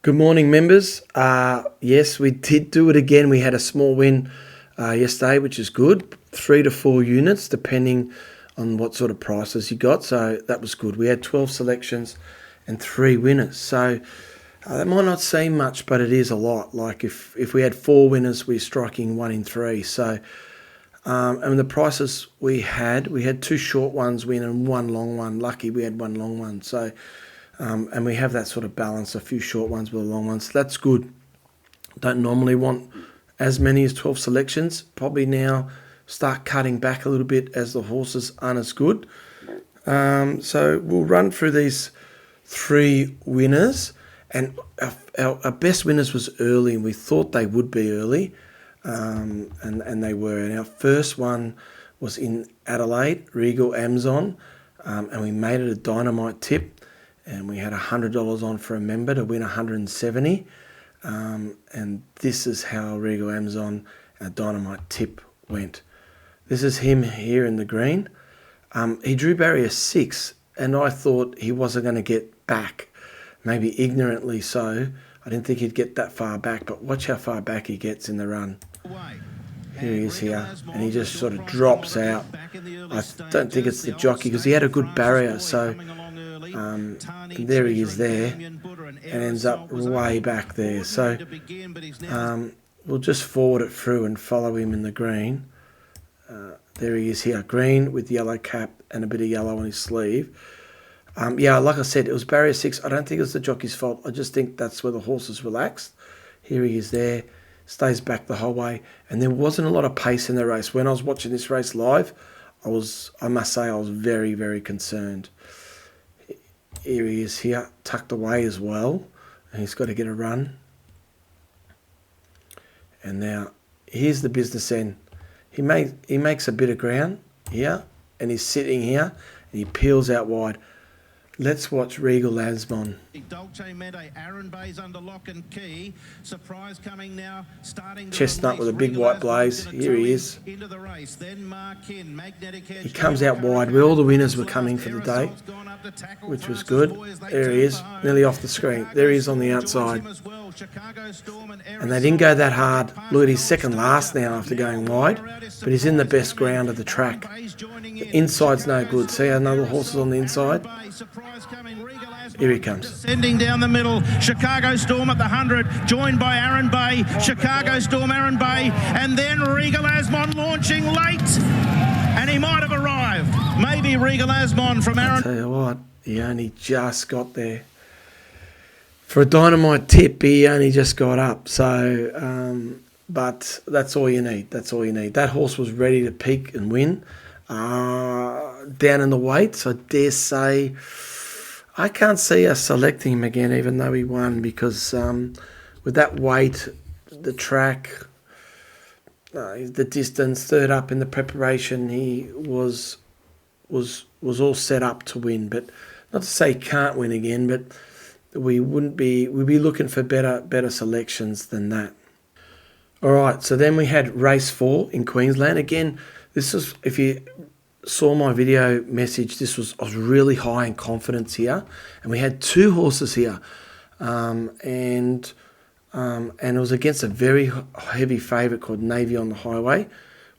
Good morning, members. Yes, we did do it again. We had a small win yesterday, which is good. 3 to 4 units, depending on what sort of prices you got. So that was good. We had 12 selections and 3 winners. So that might not seem much, but it is a lot. Like if we had 4 winners, we're striking 1 in 3. So, and the prices we had 2 short ones win and 1 long one. Lucky we had 1 long one. So, and we have that sort of balance, a few short ones with the long ones. That's good. Don't normally want as many as 12 selections. Probably now start cutting back a little bit as the horses aren't as good. So we'll run through these 3 winners. And our best winners was early, and we thought they would be early. And they were. And our first one was in Adelaide, Regal Amazon. And we made it a dynamite tip. And we had $100 on for a member to win 170. And this is how Regal Amazon, our dynamite tip, went. This is him here in the green. He drew barrier 6, and I thought he wasn't going to get back. Maybe ignorantly so. I didn't think he'd get that far back, but watch how far back he gets in the run. Here he is here, and he just sort of drops out. I don't think it's the jockey, because he had a good barrier, so there he is there, and ends up way back there. So we'll just forward it through and follow him in the green. There he is here, green with yellow cap and a bit of yellow on his sleeve. Yeah, like I said, it was barrier 6. I don't think it was the jockey's fault. I just think that's where the horse is relaxed. Here he is there, stays back the whole way. And there wasn't a lot of pace in the race. When I was watching this race live, I must say I was very, very concerned. Here he is here, tucked away as well. And he's got to get a run. And now, here's the business end. He makes a bit of ground here, and he's sitting here, and he peels out wide. Let's watch Regal Amazon. Chestnut with a big white blaze. Here he is. He comes out wide where all the winners were coming for the day, which was good. There he is, nearly off the screen. There he is on the outside. And they didn't go that hard. Look at his second last now after going wide, but he's in the best ground of the track. The inside's no good. See how another horse is on the inside? Here he comes. Sending down the middle, Chicago Storm at the 100, joined by Aaron Bay, Chicago Storm, Aaron Bay, and then Regal Amazon launching late, and he might have arrived. Maybe Regal Amazon from Aaron. I'll tell you what, he only just got there. For a dynamite tip, he only just got up. So, but that's all you need. That's all you need. That horse was ready to peak and win. Down in the weights, I dare say, I can't see us selecting him again, even though he won, because with that weight, the track, the distance, third up in the preparation, he was all set up to win. But not to say he can't win again, but we'd be looking for better selections than that. All right, so then we had race 4 in Queensland. Again, this is, if you saw my video message, I was really high in confidence here, and we had 2 horses here, and it was against a very heavy favourite called Navy on the Highway,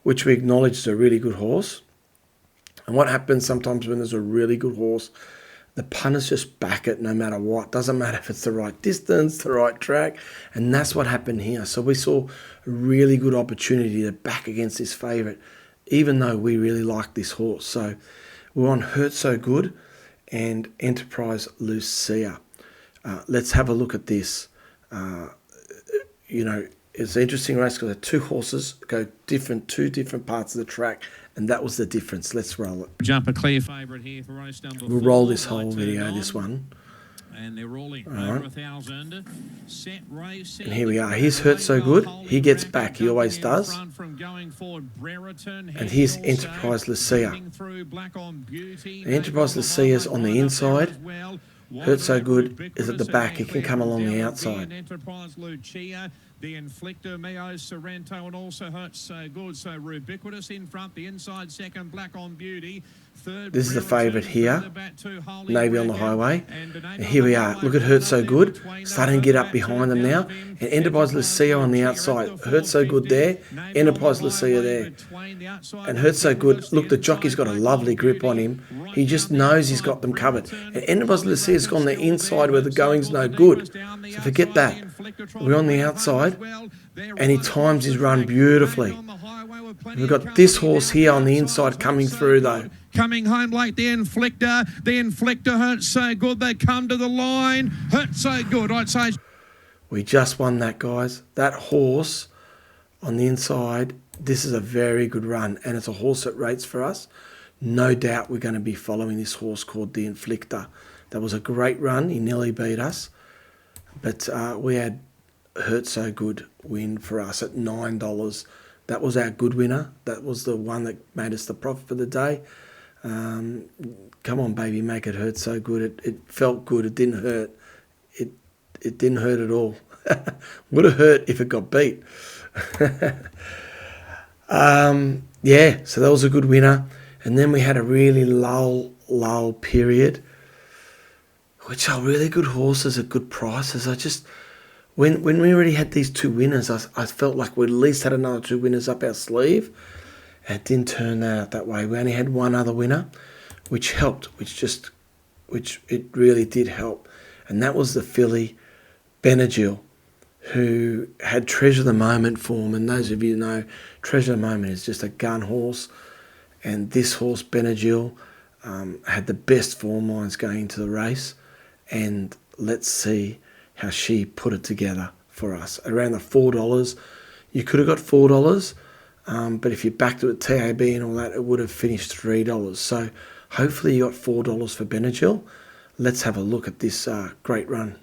which we acknowledged is a really good horse. And what happens sometimes when there's a really good horse, the punters just back it no matter what. Doesn't matter if it's the right distance, the right track, and that's what happened here. So we saw a really good opportunity to back against this favourite, even though we really like this horse. So we're on Hurt So Good and Enterprise Lucia. Let's have a look at this. It's an interesting race because the 2 horses go two different parts of the track, and that was the difference. Let's roll it. Jump a clear favourite here for race number 4. We'll roll this whole video, this one. And they're rolling over 1,000. Set race. And here we are. He's Hurt So Good. He gets back. He always does. And here's Enterprise Lucia. And Enterprise Lucia's on the inside. Hurt So Good is at the back. He can come along the outside. The Inflictor, Mio Sorrento, and also Hurts So Good. So Ubiquitous in front, the inside second, Black on Beauty. Third, This is the favourite here, Navy on the Highway. And here we are. Look at Hurt So Good, starting to get up behind them now. And Enterprise Lucia on the outside. Hurt So Good there, Enterprise Lucia there. And Hurt So Good, look, the jockey's got a lovely grip on him. He just knows he's got them covered. And Enterprise Lucia's gone the inside where the going's no good. So forget that. We're on the outside, and he times his run beautifully. We've got this horse here on the inside coming through though. Coming home like the Inflictor. The Inflictor Hurts So Good. They come to the line. Hurts So Good. I'd say. We just won that, guys. That horse on the inside, this is a very good run, and it's a horse that rates for us. No doubt we're going to be following this horse called the Inflictor. That was a great run. He nearly beat us. But we had Hurt So Good win for us at $9. That was our good winner. That was the one that made us the profit for the day. Come on, baby, make it hurt so good. It felt good. It didn't hurt. It didn't hurt at all. Would have hurt if it got beat. Yeah, so that was a good winner. And then we had a really lull period, which are really good horses at good prices. When we already had these two winners, I felt like we at least had another two winners up our sleeve. And it didn't turn out that way. We only had one other winner, which helped, which it really did help. And that was the filly Benadryl, who had Treasure of the Moment form. And those of you know, Treasure of the Moment is just a gun horse. And this horse, Benadryl, had the best form lines going into the race. And let's see how she put it together for us. Around the $4. You could have got $4, but if you backed it with TAB and all that, it would have finished $3. So hopefully you got $4 for Benadryl. Let's have a look at this great run.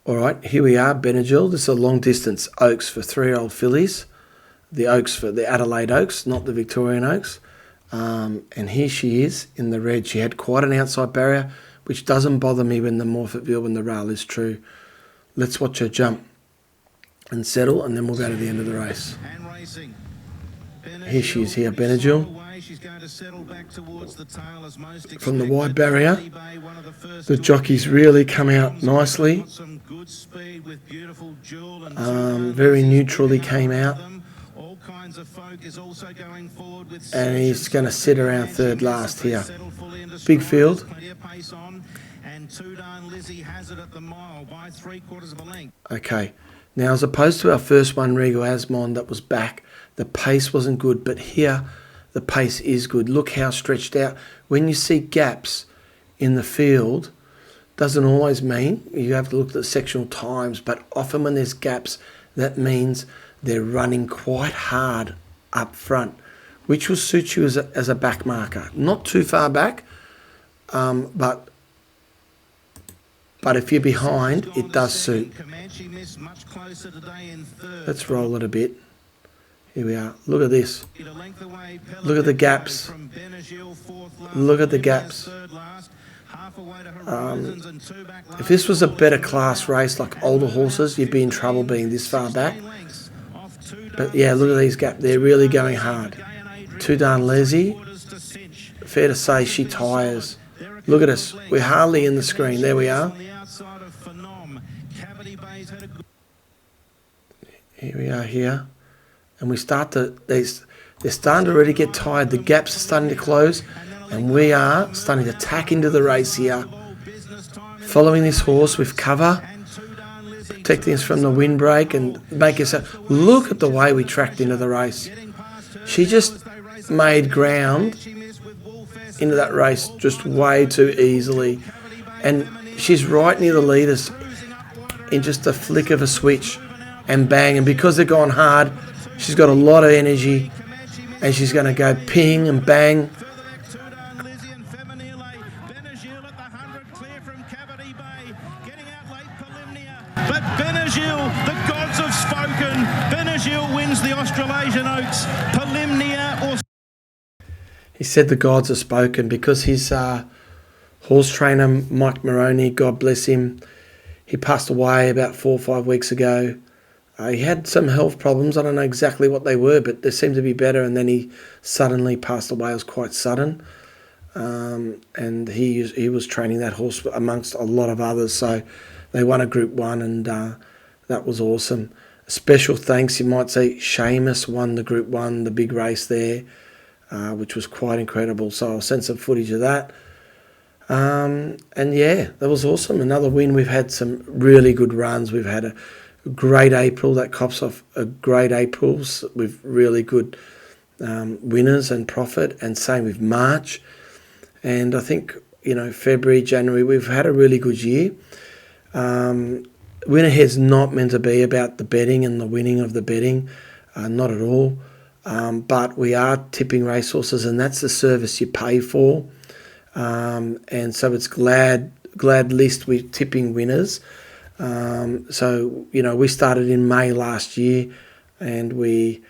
All right, here we are, Benadryl. This is a long distance Oaks for 3-year-old fillies. The Oaks for the Adelaide Oaks, not the Victorian Oaks. And here she is in the red. She had quite an outside barrier, which doesn't bother me when the Morphettville, when the rail is true. Let's watch her jump and settle, and then we'll go to the end of the race. Here she is here, Benadryl. From the wide barrier, the jockeys really come out nicely. Very neutrally came out. And he's going to sit around third last here. Big field. Okay. Now, as opposed to our first one, Regal Asmond, that was back, the pace wasn't good, but here the pace is good. Look how stretched out. When you see gaps in the field, doesn't always mean you have to look at the sectional times, but often when there's gaps, that means they're running quite hard up front, which will suit you as a back marker. Not too far back, but if you're behind, it does suit. Let's roll it a bit. Here we are. Look at this. Look at the gaps. Look at the gaps. If this was a better class race like older horses, you'd be in trouble being this far back. But yeah, look at these gaps. They're really going hard. Too darn lazy. Fair to say she tires. Look at us. We're hardly in the screen. There we are. Here we are here. And we start to, they're starting to already get tired. The gaps are starting to close. And we are starting to tack into the race here. Following this horse with cover. Protecting us from the windbreak and making us... Look at the way we tracked into the race. She just made ground into that race just way too easily. And she's right near the leaders in just a flick of a switch. And bang. And because they're gone hard, she's got a lot of energy. And she's going to go ping and bang. But Benadryl, the gods have spoken. Benadryl wins the Australasian Oaks. Polymnia or... He said the gods have spoken because his horse trainer, Mike Moroney, God bless him, He passed away about 4 or 5 weeks ago. He had some health problems. I don't know exactly what they were, but they seemed to be better. And then he suddenly passed away. It was quite sudden. And he was training that horse amongst a lot of others. So they won a Group 1, and that was awesome. Special thanks, you might say, Seamus won the Group 1, the big race there, which was quite incredible. So I'll send some footage of that. And yeah, that was awesome. Another win. We've had some really good runs. We've had a great April. That cops off a great April with really good winners and profit, and same with March. And I think, February, January, we've had a really good year. Win Ahead's not meant to be about the betting and the winning of the betting, not at all. But we are tipping racehorses, and that's the service you pay for. And so it's glad list we're tipping winners. So we started in May last year, and we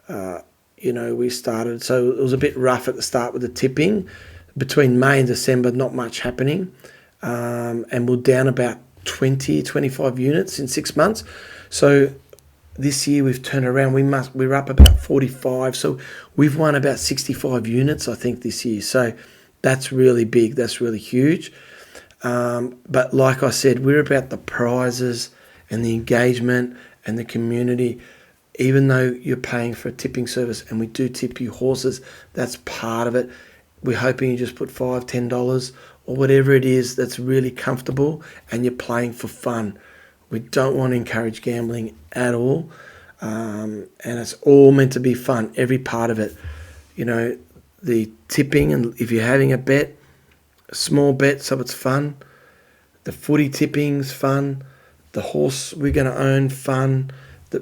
started. So it was a bit rough at the start with the tipping. Between May and December, not much happening, and we're down about 20-25 units in 6 months. So this year we've turned around. We're up about 45. So we've won about 65 units, I think, this year. So that's really big. That's really huge. But like I said, we're about the prizes and the engagement and the community. Even though you're paying for a tipping service, and we do tip you horses, that's part of it. We're hoping you just put $5, $10 or whatever it is that's really comfortable, and you're playing for fun. We don't want to encourage gambling at all. And it's all meant to be fun, every part of it. The tipping, and if you're having a bet, a small bet, so it's fun. The footy tipping's fun. The horse we're going to own, fun.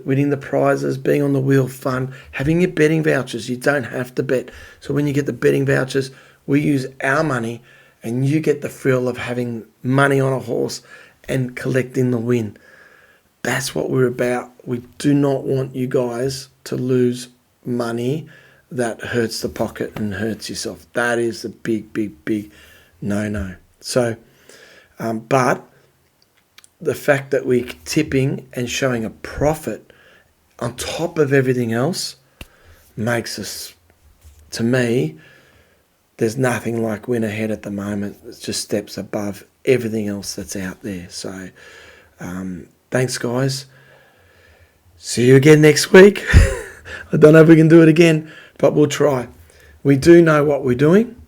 Winning the prizes, being on the wheel, fun. Having your betting vouchers, you don't have to bet. So when you get the betting vouchers, we use our money, and you get the thrill of having money on a horse and collecting the win. That's what we're about. We do not want you guys to lose money that hurts the pocket and hurts yourself. That is the big, big, big no-no. So, but the fact that we're tipping and showing a profit on top of everything else makes us, to me, there's nothing like Win Ahead at the moment. It's just steps above everything else that's out there. So thanks, guys. See you again next week. I don't know if we can do it again, but we'll try. We do know what we're doing.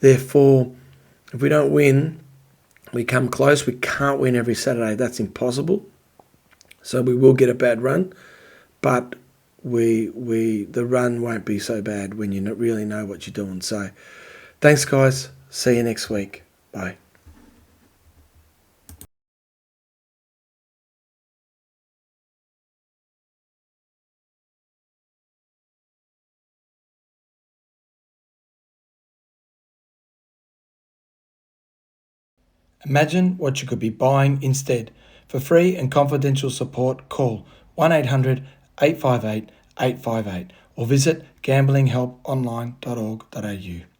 Therefore, if we don't win, we come close. We can't win every Saturday. That's impossible. So we will get a bad run, but the run won't be so bad when you really know what you're doing. So thanks, guys. See you next week. Bye. Imagine what you could be buying instead. For free and confidential support, call 1-800-858-858 or visit gamblinghelponline.org.au.